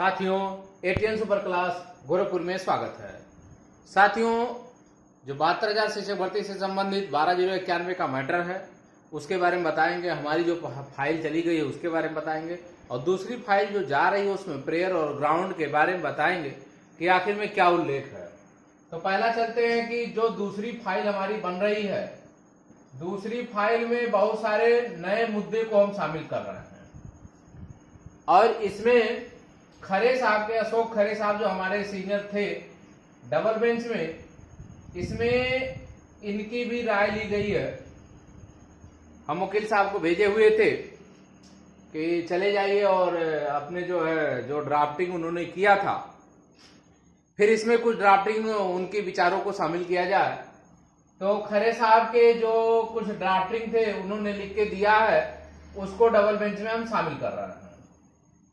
साथियों, ATN super class Gorakhpur में स्वागत है। साथियों, जो 72,000 शिक्षक भर्ती से संबंधित 12,091 का मैटर है उसके बारे में बताएंगे। हमारी जो फाइल चली गई है उसके बारे में बताएंगे और दूसरी फाइल जो जा रही है उसमें प्रेयर और ग्राउंड के बारे में बताएंगे कि आखिर में क्या उल्लेख है। तो पहला चलते हैं कि जो दूसरी फाइल हमारी बन रही है, दूसरी फाइल में बहुत सारे नए मुद्दे को हम शामिल कर रहे हैं और इसमें खरे साहब के, अशोक खरे साहब जो हमारे सीनियर थे डबल बेंच में, इसमें इनकी भी राय ली गई है। हम वकील साहब को भेजे हुए थे कि चले जाइए और अपने जो ड्राफ्टिंग उन्होंने किया था, फिर इसमें कुछ ड्राफ्टिंग उनके विचारों को शामिल किया जाए। तो खरे साहब के जो कुछ ड्राफ्टिंग थे उन्होंने लिख के दिया है, उसको डबल बेंच में हम शामिल कर रहे हैं।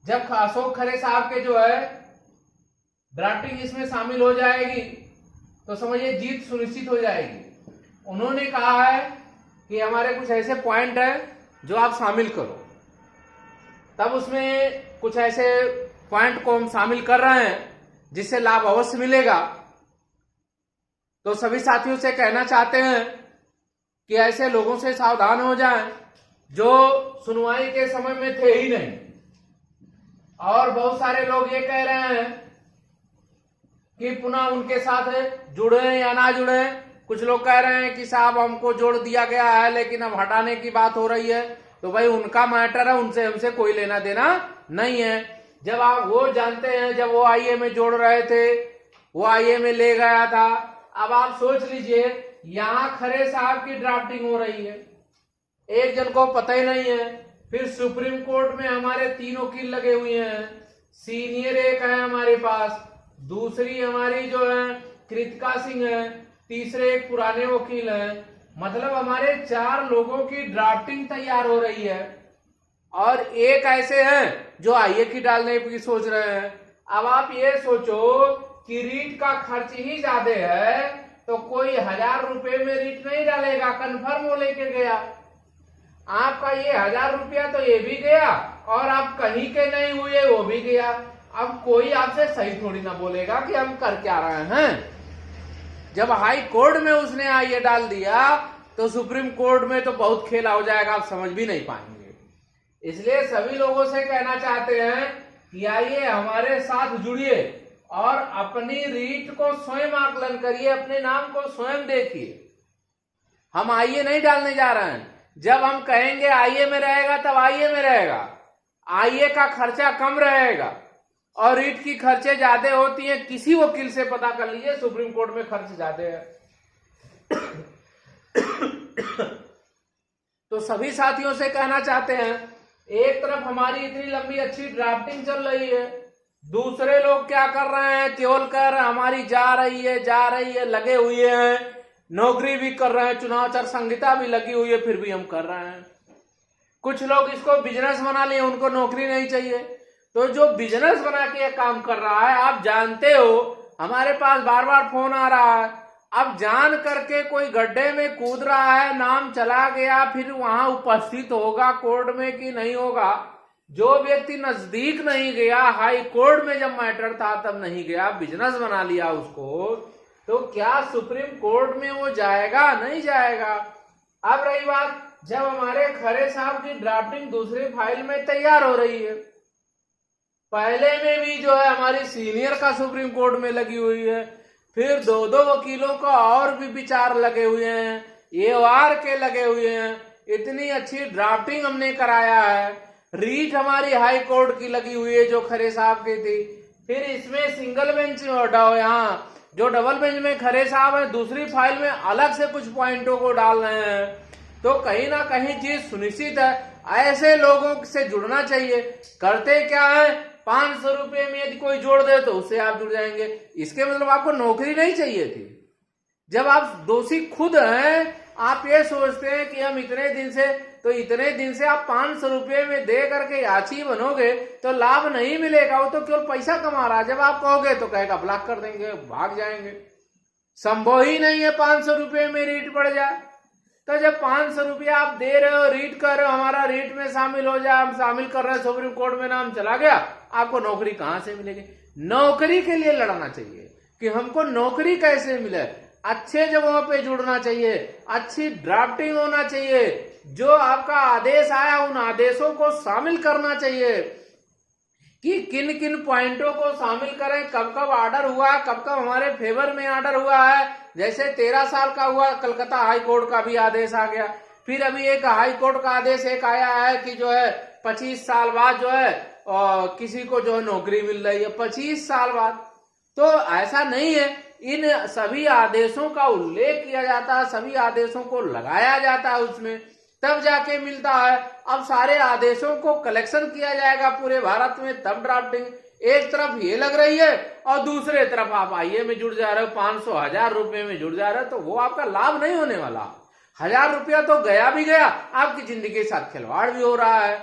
जब अशोक खरे साहब के जो है ड्राफ्टिंग इसमें शामिल हो जाएगी तो समझिए जीत सुनिश्चित हो जाएगी। उन्होंने कहा है कि हमारे कुछ ऐसे पॉइंट है जो आप शामिल करो, तब उसमें कुछ ऐसे पॉइंट को हम शामिल कर रहे हैं जिससे लाभ अवश्य मिलेगा। तो सभी साथियों से कहना चाहते हैं कि ऐसे लोगों से सावधान हो जाएं जो सुनवाई के समय में थे ही नहीं। और बहुत सारे लोग ये कह रहे हैं कि पुनः उनके साथ जुड़े या ना जुड़े। कुछ लोग कह रहे हैं कि साहब हमको जोड़ दिया गया है लेकिन अब हटाने की बात हो रही है। तो भाई उनका मैटर है, उनसे हमसे कोई लेना देना नहीं है। जब आप वो जानते हैं, जब वो आईए में जोड़ रहे थे, वो आईए में ले गया था। अब आप सोच लीजिए, यहां खरे साहब की ड्राफ्टिंग हो रही है, एक जन को पता ही नहीं है। फिर सुप्रीम कोर्ट में हमारे 3 वकील लगे हुए हैं, सीनियर एक है हमारे पास, दूसरी हमारी जो है कृतिका सिंह है, तीसरे एक पुराने वकील हैं। मतलब हमारे 4 लोगों की ड्राफ्टिंग तैयार हो रही है और एक ऐसे हैं जो आईए की डालने की सोच रहे हैं। अब आप ये सोचो कि रीट का खर्च ही ज्यादा है तो कोई 1000 रुपए में रीट नहीं डालेगा, कन्फर्म वो लेके गया। आपका ये 1000 रुपया तो ये भी गया और आप कहीं के नहीं हुए वो भी गया। अब कोई आपसे सही थोड़ी ना बोलेगा कि हम कर क्या रहे हैं। जब हाई कोर्ट में उसने ये डाल दिया तो सुप्रीम कोर्ट में तो बहुत खेला हो जाएगा, आप समझ भी नहीं पाएंगे। इसलिए सभी लोगों से कहना चाहते हैं कि आइए हमारे साथ जुड़िए और अपनी रीट को स्वयं आकलन करिए, अपने नाम को स्वयं देखिए। हम आईए नहीं डालने जा रहे हैं। जब हम कहेंगे आईए में रहेगा तब आईए में रहेगा। आईए का खर्चा कम रहेगा और रीट की खर्चे ज्यादा होती हैं। किसी वकील से पता कर लीजिए, सुप्रीम कोर्ट में खर्च ज्यादा है। तो सभी साथियों से कहना चाहते हैं, एक तरफ हमारी इतनी लंबी अच्छी ड्राफ्टिंग चल रही है, दूसरे लोग क्या कर रहे हैं, केवल कह रहे हैं हमारी जा रही है, लगे हुए हैं, नौकरी भी कर रहे हैं, चुनाव आचार संहिता भी लगी हुई है, फिर भी हम कर रहे हैं। कुछ लोग इसको बिजनेस बना लिए, उनको नौकरी नहीं चाहिए। तो जो बिजनेस बना के काम कर रहा है, आप जानते हो हमारे पास बार बार फोन आ रहा है, अब जान करके कोई गड्ढे में कूद रहा है, नाम चला गया, फिर वहां उपस्थित होगा कोर्ट में कि नहीं होगा। जो व्यक्ति नजदीक नहीं गया, हाई कोर्ट में जब मैटर था तब नहीं गया, बिजनेस बना लिया उसको, तो क्या सुप्रीम कोर्ट में वो जाएगा? नहीं जाएगा। अब रही बात, जब हमारे खरे साहब की ड्राफ्टिंग दूसरी फाइल में तैयार हो रही है, पहले में भी जो है हमारी सीनियर का सुप्रीम कोर्ट में लगी हुई है, फिर 2 वकीलों का और भी विचार लगे हुए हैं, एवार के लगे हुए हैं। इतनी अच्छी ड्राफ्टिंग हमने कराया है, रीट हमारी हाई कोर्ट की लगी हुई है जो खरे साहब की थी, फिर इसमें सिंगल बेंच यहाँ जो डबल बेंच में खरे साहब है, दूसरी फाइल में अलग से कुछ पॉइंटों को डाल रहे हैं। तो कहीं ना कहीं चीज सुनिश्चित है। ऐसे लोगों से जुड़ना चाहिए। करते क्या है, 500 रुपये में यदि कोई जोड़ दे तो उससे आप जुड़ जाएंगे। इसके मतलब आपको नौकरी नहीं चाहिए थी। जब आप दोषी खुद हैं, आप ये सोचते हैं कि हम इतने दिन से आप 500 रुपये में दे करके याची बनोगे तो लाभ नहीं मिलेगा, वो तो केवल पैसा कमा रहा है। जब आप कहोगे तो कहेगा ब्लॉक कर देंगे, भाग जाएंगे। संभव ही नहीं है 500 रुपये में रीट पड़ जाए। तो जब 500 रुपया आप दे रहे हो, रीट कर रहे हो, हमारा रीट में शामिल हो जाए, हम शामिल कर रहे हैं, सुप्रीम कोर्ट में नाम चला गया, आपको नौकरी कहां से मिलेगी? नौकरी के लिए लड़ना चाहिए कि हमको नौकरी कैसे मिले, अच्छे जगहों पे जुड़ना चाहिए, अच्छी ड्राफ्टिंग होना चाहिए, जो आपका आदेश आया उन आदेशों को शामिल करना चाहिए कि किन किन पॉइंटों को शामिल करें, कब कब ऑर्डर हुआ, कब कब हमारे फेवर में ऑर्डर हुआ है। जैसे 13 साल का हुआ, कलकत्ता हाई कोर्ट का भी आदेश आ गया। फिर अभी एक हाई कोर्ट का आदेश एक आया है कि जो है 25 साल बाद जो है किसी को जो है नौकरी मिल रही है, 25 साल बाद। तो ऐसा नहीं है, इन सभी आदेशों का उल्लेख किया जाता है, सभी आदेशों को लगाया जाता है उसमें, तब जाके मिलता है। अब सारे आदेशों को कलेक्शन किया जाएगा पूरे भारत में, तब ड्राफ्टिंग। एक तरफ ये लग रही है और दूसरे तरफ आप आईए में जुड़ जा रहे हो, 500 1000 रुपए में जुड़ जा रहे हो, तो वो आपका लाभ नहीं होने वाला। 1000 रुपया तो गया भी गया, आपकी जिंदगी के साथ खिलवाड़ भी हो रहा है।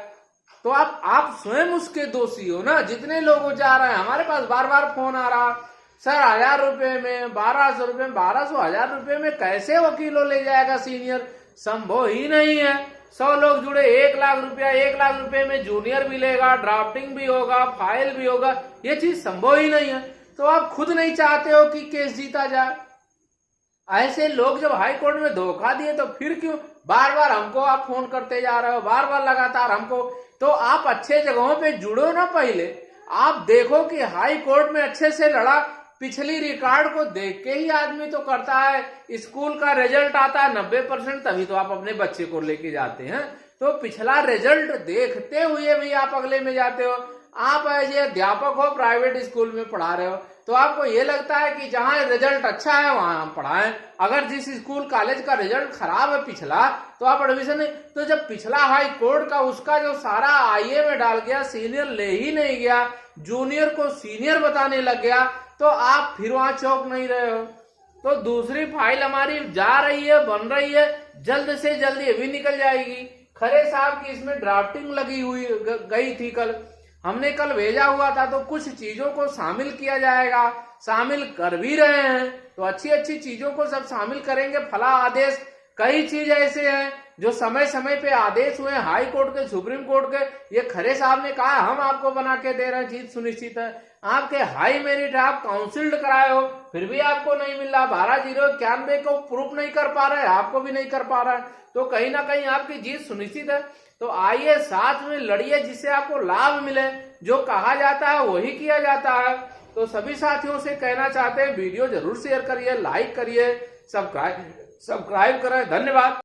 तो आप स्वयं उसके दोषी हो ना। जितने लोग जा रहे हैं, हमारे पास बार बार फोन आ रहा, सर 1000 रुपए में, 1200 रुपए में, 1200 1000 रुपए में कैसे वकीलों ले जाएगा सीनियर? संभव ही नहीं है। 100 लोग जुड़े, 1 लाख रुपया, 1 लाख रुपए में जूनियर मिलेगा, ड्राफ्टिंग भी होगा, फाइल भी होगा, ये चीज संभव ही नहीं है। तो आप खुद नहीं चाहते हो कि केस जीता जाए। ऐसे लोग जब हाई कोर्ट में धोखा दिए तो फिर क्यों बार बार हमको आप फोन करते जा रहे हो, बार बार लगातार हमको? तो आप अच्छे जगहों पे जुड़ो ना। पहले आप देखो कि हाई कोर्ट में अच्छे से लड़ा, पिछली रिकॉर्ड को देख के ही आदमी तो करता है। स्कूल का रिजल्ट आता है 90%, तभी तो आप अपने बच्चे को लेके जाते हैं। तो पिछला रिजल्ट देखते हुए भी आप अगले में जाते हो। आप ऐसे अध्यापक हो, प्राइवेट स्कूल में पढ़ा रहे हो, तो आपको ये लगता है कि जहां रिजल्ट अच्छा है वहां हम पढ़ाएं। अगर जिस स्कूल कॉलेज का रिजल्ट खराब है पिछला, तो आप एडमिशन नहीं। तो जब पिछला हाई कोर्ट का उसका जो सारा आईए में डाल गया, सीनियर ले ही नहीं गया, जूनियर को सीनियर बताने लग गया, तो आप फिर वहां चौक नहीं रहे हो। तो दूसरी फाइल हमारी जा रही है, बन रही है, जल्द से जल्द ये भी निकल जाएगी। खरे साहब की इसमें ड्राफ्टिंग लगी हुई गई थी, कल हमने कल भेजा हुआ था, तो कुछ चीजों को शामिल किया जाएगा, शामिल कर भी रहे हैं। तो अच्छी अच्छी चीजों को सब शामिल करेंगे। फला आदेश, कई चीज ऐसे हैं जो समय समय पे आदेश हुए हाई कोर्ट के, सुप्रीम कोर्ट के। ये खरे साहब ने कहा हम आपको बना के दे रहे हैं, चीज सुनिश्चित है। आपके हाई मेरिट है, आप काउंसिल्ड कराए हो, फिर भी आपको नहीं मिल रहा। 12,091 को प्रूफ नहीं कर पा रहे, आपको भी नहीं कर पा रहा है, तो कहीं ना कहीं आपकी जीत सुनिश्चित है। तो आइए साथ में लड़िए, जिससे आपको लाभ मिले। जो कहा जाता है वही किया जाता है। तो सभी साथियों से कहना चाहते हैं, वीडियो जरूर शेयर करिए, लाइक करिए, सब्सक्राइब करें। धन्यवाद।